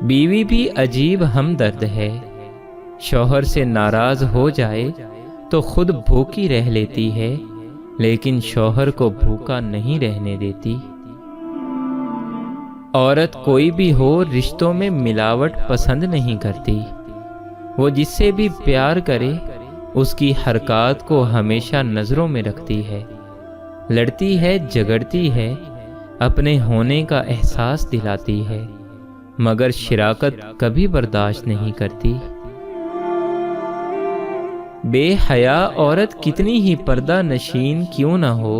बीवी भी अजीब हमदर्द है, शौहर से नाराज हो जाए तो खुद भूखी रह लेती है, लेकिन शौहर को भूखा नहीं रहने देती। औरत कोई भी हो रिश्तों में मिलावट पसंद नहीं करती। वो जिससे भी प्यार करे उसकी हरकत को हमेशा नज़रों में रखती है, लड़ती है, झगड़ती है, अपने होने का एहसास दिलाती है, मगर शराकत कभी बर्दाश्त नहीं करती। बेहया औरत कितनी ही पर्दा नशीन क्यों न हो,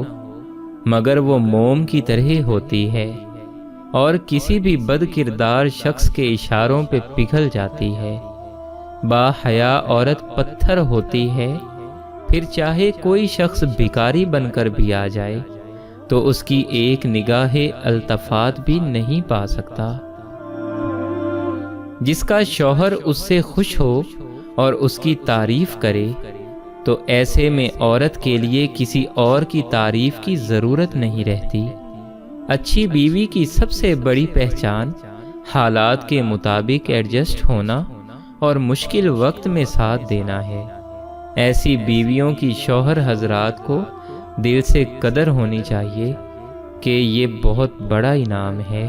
मगर वो मोम की तरह होती है और किसी भी बदकिरदार शख्स के इशारों पे पिघल जाती है। बाहया औरत पत्थर होती है, फिर चाहे कोई शख्स भिखारी बनकर भी आ जाए तो उसकी एक निगाहे अल्तफात भी नहीं पा सकता। जिसका शौहर उससे खुश हो और उसकी तारीफ करे तो ऐसे में औरत के लिए किसी और की तारीफ की ज़रूरत नहीं रहती। अच्छी बीवी की सबसे बड़ी पहचान हालात के मुताबिक एडजस्ट होना और मुश्किल वक्त में साथ देना है। ऐसी बीवियों की शौहर हजरात को दिल से कदर होनी चाहिए कि ये बहुत बड़ा इनाम है।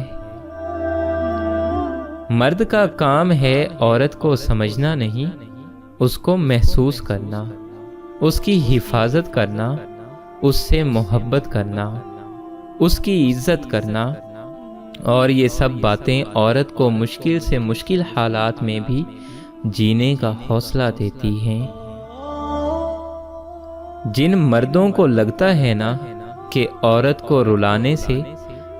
मर्द का काम है औरत को समझना नहीं, उसको महसूस करना, उसकी हिफाजत करना, उससे मोहब्बत करना, उसकी इज्जत करना, और ये सब बातें औरत को मुश्किल से मुश्किल हालात में भी जीने का हौसला देती हैं। जिन मर्दों को लगता है ना कि औरत को रुलाने से,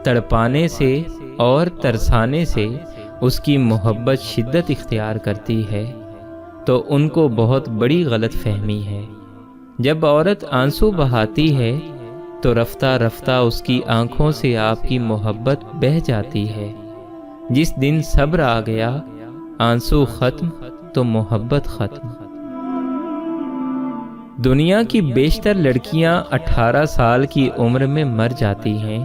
तड़पाने से और तरसाने से उसकी मोहब्बत शिद्दत इख्तियार करती है, तो उनको बहुत बड़ी गलत फहमी है। जब औरत आंसू बहाती है तो रफ्ता रफ्ता उसकी आंखों से आपकी मोहब्बत बह जाती है। जिस दिन सब्र आ गया, आंसू खत्म तो मोहब्बत खत्म। दुनिया की बेशतर लड़कियां 18 साल की उम्र में मर जाती हैं,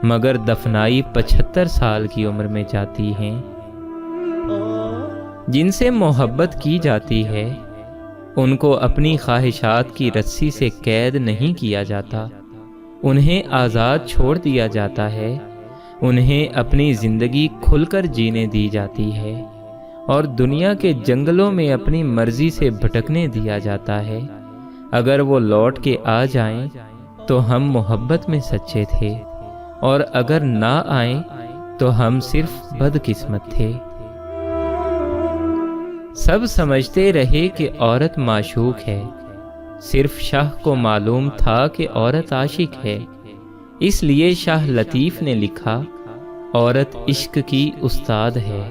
मगर दफनाई 75 साल की उम्र में जाती हैं। जिनसे मोहब्बत की जाती है उनको अपनी ख्वाहिशात की रस्सी से कैद नहीं किया जाता, उन्हें आज़ाद छोड़ दिया जाता है, उन्हें अपनी ज़िंदगी खुलकर जीने दी जाती है और दुनिया के जंगलों में अपनी मर्जी से भटकने दिया जाता है। अगर वो लौट के आ जाएं तो हम मोहब्बत में सच्चे थे, और अगर ना आए तो हम सिर्फ बदकिस्मत थे। सब समझते रहे कि औरत माशूक है, सिर्फ शाह को मालूम था कि औरत आशिक है। इसलिए शाह लतीफ़ ने लिखा, औरत इश्क की उस्ताद है।